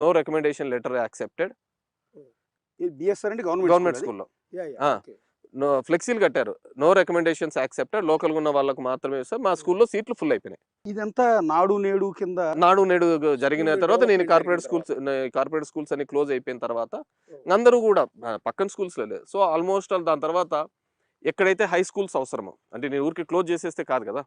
No recommendation letter accepted. BSR అంటే government school government అది? స్కూల్‌లో. యాహ్! ఆ! యాహ్! ఓకే. నో ఫ్లెక్సీలు కట్టారు. No recommendations accepted. లోకల్‌గా ఉన్న వాళ్ళకి మాత్రమే ఇస్తాం. మా స్కూల్‌లో సీట్లు ఫుల్ అయిపోయినాయి. ఇదంతా నాడు నేడు కింద నాడు నేడు జరిగిన స్కూల్ తర్వాత నేను డెవలప్‌మెంట్ జరిగిన తర్వాత. కార్పొరేట్ స్కూల్స్ అన్ని క్లోజ్ అయిపోయిన తర్వాత ఓహ్! అందరూ గూడా పక్కన స్కూల్స్‌లో లేదు. సో, ఆల్‌మోస్ట్ ఆల్ దాని తర్వాత ఎక్కడైతే హై స్కూల్స్ అవసరమో, అంటే నేను ఊరికే క్లోజ్ చేసేస్తే కాదు గదా!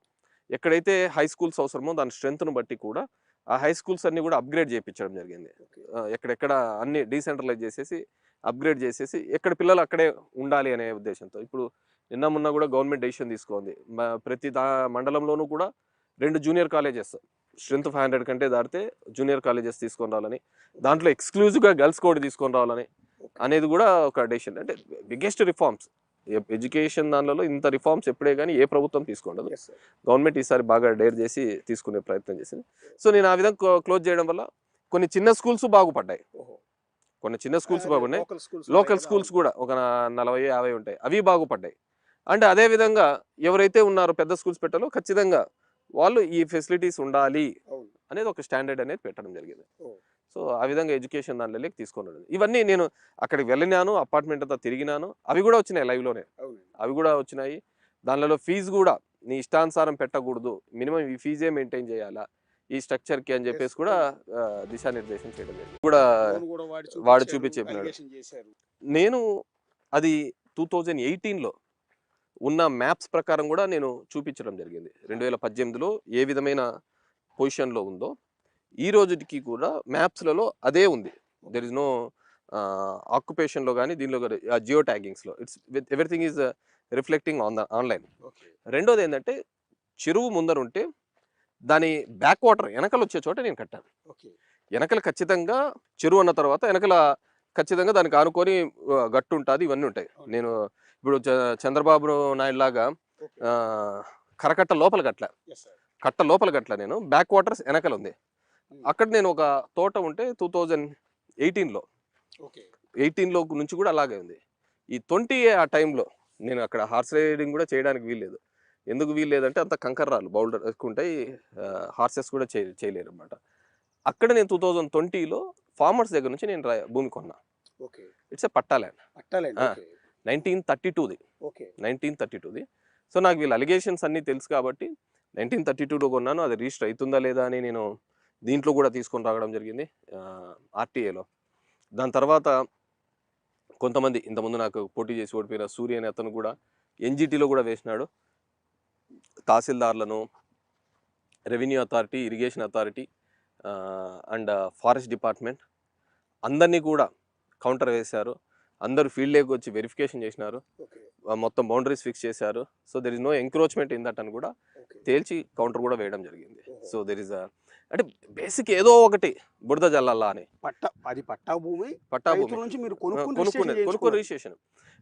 ఎక్కడైతే హై స్కూల్స్ అవసరమో దాని స్ట్రెంగ్త్‌ని బట్టి కూడా ఆ హై స్కూల్స్ అన్నీ గూడా అప్‌గ్రేడ్ చేపిచ్చడం జరిగింది. ఓకే. ఎక్కడెక్కడ అన్ని డీసెంట్రలైజ్ చేసేసి, అప్‌గ్రేడ్ చేసేసి ఎక్కడ పిల్లలు అక్కడే ఉండాలి అనే ఉద్దేశ్యంతో. ఇప్పుడు నిన్న మొన్న గూడా గవర్నమెంట్ డెసిషన్ తీసుకుంది. ప్రతి మండలంలోనూ కూడా 2 జూనియర్ కాలేజెస్ స్ట్రెంత్ 500 కంటే దాటితే జూనియర్ కాలేజెస్ తీసుకొని రావాలని, దాంట్లో ఎక్స్‌క్లూజివ్‌గా గర్ల్స్ కూడా తీసుకొని రావాలని ఓకే. అనేది గూడా ఒక డెసిషన్. అంటే బిగ్గెస్ట్ రిఫార్మ్స్. ఎడ్యుకేషన్ దానిలో ఇంత రిఫార్మ్స్ ఎప్పుడే గాని ఏ ప్రభుత్వం తీసుకుండదు. Yes sir. గవర్నమెంట్ ఈసారి బాగా డేర్ చేసి తీసుకునే ప్రయత్నం చేసింది. సో, నేను ఆ విధంగా క్లోజ్ చేయడం వల్ల కొన్ని చిన్న స్కూల్స్ బాగుపడ్డాయి. ఓహో! కొన్ని చిన్న స్కూల్స్ అదే బాగున్నాయి. లోకల్ స్కూల్స్ ఉంటాయి లోకల్ కదా! స్కూల్స్ అవును. కూడా ఒక 40, 50 ఉంటాయి. అవి బాగుపడ్డాయి. అండ్ అదే విధంగా ఎవరైతే ఉన్నారో పెద్ద స్కూల్స్ పెట్టాలో ఖచ్చితంగా వాళ్ళు ఈ ఫెసిలిటీస్ ఉండాలి అవును. అనేది ఒక స్టాండర్డ్ అనేది పెట్టడం జరిగింది. ఓహ్! సో, ఆ విధంగా ఎడ్యుకేషన్ దాంట్లోకి తీసుకొనెళ్ళాను. ఇవన్నీ నేను అక్కడికి వెళ్ళినాను, అపార్ట్మెంట్ అంతా తిరిగినాను. అవి గూడా వచ్చినాయి లైవ్‌లోనే. అవునండి. అవి గూడా వచ్చినాయి. దానిలో ఫీజు గూడా నీ ఇష్టానుసారం పెట్టకూడదు. మినిమమ్ ఈ ఫీజే మెయింటైన్ చేయాలా, ఈ స్ట్రక్చర్‌కి అని యెస్. జెప్పేసి కూడా అవును. దిశానిర్దేశం చేయడం జరిగింది. కూడా లోన్ గూడా వాడు చూపిచ్చారు. చూపించి చెప్పినాడు. అలిగేషన్ చేశారు. నేను అది 2018లో ఉన్న మ్యాప్స్ ప్రకారం గూడా నేను చూపించడం జరిగింది. ఆ! 2018లో ఏ విధమైన పొజిషన్‌లో ఉందో, ఈ రోజుటికి కూడా మ్యాప్స్‌లలో అదే ఉంది. దేర్ ఇస్ నో ఆక్యుపేషన్‌లో గాని, దీనిలో గాని జియో ట్యాగింగ్స్‌లో it's with everything is reflecting on the online. Okay. రెండోదేంటంటే చెరువు ముందరుంటే దాని బ్యాక్ వాటర్ ఎనకలొచ్చే చోట నేను కట్టాను. ఓకే. ఎనకల ఖచ్చితంగా చెరువు అన్న తర్వాత ఎనకల ఖచ్చితంగా దానికి ఆనుకొని గట్టు ఉంటది. ఇవన్నీ ఉంటాయి. అవును. నేను ఇప్పుడు చంద్రబాబు నాయుడులాగా ఓకే. ఆహ్, కరకట్ట లోపల కట్టలా. Yes sir. కట్ట లోపల కట్టలా నేను. బ్యాక్ వాటర్స్ ఎనకలుంది. హ్మ్. అక్కడ నేను ఒక తోట ఉంటే 2018లో ఓకే. 18లో నుంచి కూడా అలాగే ఉంది. ఈ 20 ఆ టైంలో నేను అక్కడ హార్స్ రైడింగ్ కూడా చేయడానికి వీల్లేదు. ఎందుకు వీల్లేదంటే అంత కంకర రాళ్ళు బౌల్డర్ ఎక్కువుంటాయి. హార్సెస్ కూడా చేయలేరన్నమాట. అక్కడ నేను 2020లో ఫార్మర్స్ దగ్గర నుంచి నేను భూమి కొన్నా. Okay. It's a patta land. పట్టాలండి. ఆ! ఓకే. 1932ది. ఓకే. 1932ది. సో, నాకు వీళ్ళ అలిగేషన్స్ అన్నీ తెలుసు కాబట్టి 1932లో కొన్నాను. అది రిజిస్టర్ అయితుందా లేదా అని నేను దీంట్లో కూడా తీసుకొని రావడం జరిగింది. ఆర్‌టీఏలో. దాని తర్వాత కొంతమంది ఇంతకుముందు నాకు పోటీ చేసి ఓడిపోయిన సూర్య అనే అతను కూడా ఎన్‌జీటీలో కూడా వేసినాడు. తహసీల్దార్‌లను, revenue authority, irrigation authority and forest department అందరిని కూడా కౌంటర్ వేశారు. అందరూ ఫీల్డ్‌లోకి వచ్చి వెరిఫికేషన్ చేసినారు. ఓకే. మొత్తం బౌండరీస్ ఫిక్స్ చేశారు. So, there is no encroachment in that అని కూడా ఓకే. తేల్చి కౌంటర్ కూడా వేయడం జరిగింది. ఓహో! సో, దేర్ ఇస్ అంటే బేసిక్ ఏదో ఒకటి బురద జల్లాలా అని. అది పట్టా భూమి. పట్టా రైతుల భూమి. నుంచి మీరు కొనుక్కొని రిజిస్ట్రేషన్ కొనుక్కొని చేయించుకున్నారు. రిజిస్ట్రేషన్.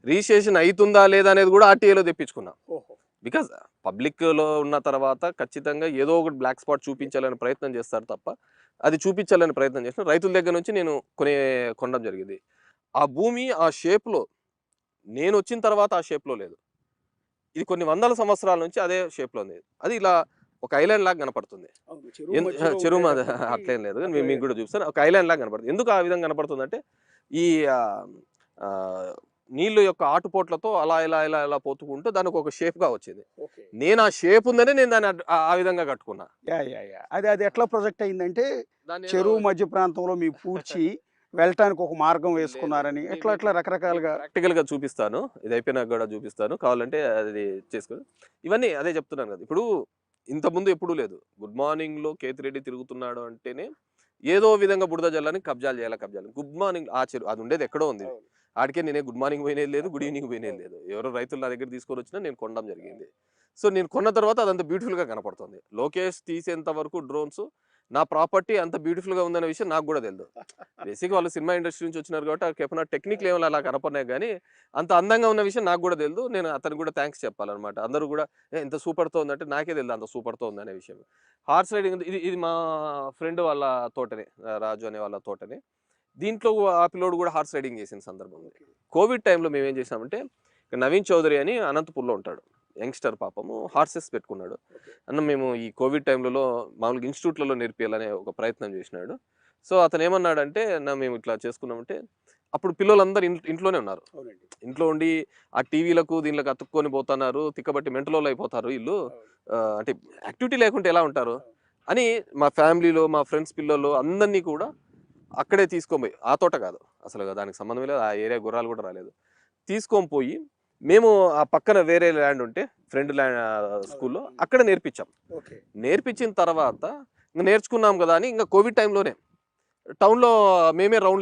రిజిస్ట్రేషన్ అయితుందా లేదా అనేది కూడా ఆర్‌టీఏలో తెప్పించుకున్నా. ఓహో! బికాజ్ పబ్లిక్‌లో ఉన్న తర్వాత ఖచ్చితంగా ఏదో ఒకటి బ్లాక్ స్పాట్ చూపించాలని ప్రయత్నం చేస్తారు తప్ప, అది చూపించాలని ప్రయత్నం చేసిన రైతుల దగ్గర నుంచి నేను కొనడం జరిగింది. ఆ భూమి ఆ షేప్‌లో నేనొచ్చిన తర్వాత ఆ షేప్‌లో లేదు. ఇది కొన్ని వందల సంవత్సరాల నుంచి అదే షేప్‌లో ఉంది. అది ఇలా ఒక ఐలాండ్ లాగా కనపడుతుంది. అవును. చెరువు మధ్యలో చెరువు మాది ఉండేటప్పటికి అట్లేం లేదు. అట్లా మీకు కూడా చూపిస్తాను. ఒక ఐలాండ్ లాగా కనపడుతుంది. ఎందుకు ఆ విధంగా కనపడుతుందంటే ఈ ఆహ్, ఆహ్, నీళ్ళు యొక్క ఆటుపోట్లతో అలా ఇలా పోతుకుంటూ దానికి ఒక షేప్‌గా వచ్చింది. ఓకే. నేను ఆ షేప్ ఉందనే నేను దాన్ని ఆ విధంగా కట్టుకున్నా. యాహ్! అది ఎట్లా ప్రొజెక్ట్ అయిందంటే, దాన్నేదో చెరువు మధ్య ప్రాంతంలో మీకు పూడ్చి వెళ్ళటానికి ఒక మార్గం లేదు లేదు. వేసుకున్నారని మీకు ఎట్లా మీకు రకరకాలుగా ప్రాక్టికల్‌గా చూపిస్తాను. ఇది అయిపోయినాక కూడా చూపిస్తాను. కావాలంటే అది చేసుకో. ఇవన్నీ అదే చెప్తున్నాను కదా! ఇప్పుడు ఇంతకుముందు ఎప్పుడూ లేదు. గుడ్ మార్నింగ్‌లో కేతిరెడ్డి తిరుగుతున్నాడు అంటేనే ఏదో విధంగా బురద జల్లని కబ్జాలు. గుడ్ మార్నింగ్ ఆ చెరువు అది ఉండేది ఎక్కడో ఉంది. అవును. ఆడికే నేనే గుడ్ మార్నింగ్ పోయినేది లేదు. గుడ్ ఈవెనింగ్ పోయినేది అవును. లేదు. ఎవరో రైతులు నా దగ్గర తీసుకొనొచ్చినా నేను కొనడం జరిగింది. సో, నేను కొన్న తర్వాత అదంతా బ్యూటిఫుల్‌గా కనపడుతుంది. లోకేష్ తీసేంత వరకు డ్రోన్స్ నా ప్రాపర్టీ అంత బ్యూటిఫుల్‌గా ఉందనే విషయం నాకు గూడా తెలదు. బేసిక్‌గా వాళ్ళు సినిమా ఇండస్ట్రీ నుంచి వచ్చినారు కాబట్టి ఆ టెక్నిక్‌లు ఏమో అలా కనపడినాయి గానీ, అంత అందంగా ఉన్న విషయం నాకు గూడా తెలదు. నేను అతనికి గూడా థాంక్స్ చెప్పాలన్నమాట. అందరూ గూడా ఇంత సూపర్‌తో ఉందంటే నాకే తెలదు అంత సూపర్‌తో ఉందనే విషయం. హార్స్ రైడింగ్ ఇది ఇది మా ఫ్రెండ్ వాళ్ళ తోటనే. రాజు అనే వాళ్ళ తోటనే. దీంట్లో ఆ పిల్లోడు గూడా హార్స్ రైడింగ్ చేసిన సందర్భం ఉంది. ఓకే. కోవిడ్ టైంలో మేమేం చేసామంటే, నవీన్ చౌదరి అని అనంతపూర్‌లో ఉంటాడు. యంగ్‌స్టర్ పాపము హార్సెస్ పెట్టుకున్నాడు. ఓకే. అన్న మేము ఈ కోవిడ్ టైంలలో మామూలుగా ఇన్‌స్టిట్యూట్‌లలో నేర్పియాలనే ఒక ప్రయత్నం చేసినాడు. సో అతను ఏమన్నాడంటే మేము ఇట్లా చేసుకున్నామంటే అప్పుడు పిల్లలందరూ ఇంట్లోనే ఉన్నారు. అవునండి. ఇంట్లో ఉండి ఆ టీవీలకు దీనిలకు అతుక్కొని పోతున్నారు, తిక్కబట్టి మెంటలోళ్ళు అయిపోతారు వీళ్ళు. అంటే యాక్టివిటీ లేకుంటే ఎలా ఉంటారు అని మా ఫ్యామిలీలో మా ఫ్రెండ్స్ పిల్లలు అందరినీ కూడా అక్కడే తీసుకొని పోయి, ఆ తోట కాదు అసలు, దానికి సంబంధం లేదు, ఆ ఏరియా గుర్రాలు కూడా రాలేదు, తీసుకొని పోయి మేము ఆ పక్కన వేరే ల్యాండ్ ఉంటే ఫ్రెండ్ ల్యాండ్ స్కూల్లో అక్కడ నేర్పించాం. ఓకే. నేర్పించిన తర్వాత ఇంకా నేర్చుకున్నాం కదా అని ఇంకా కోవిడ్ టైంలోనే టౌన్లో మేమే రౌండ్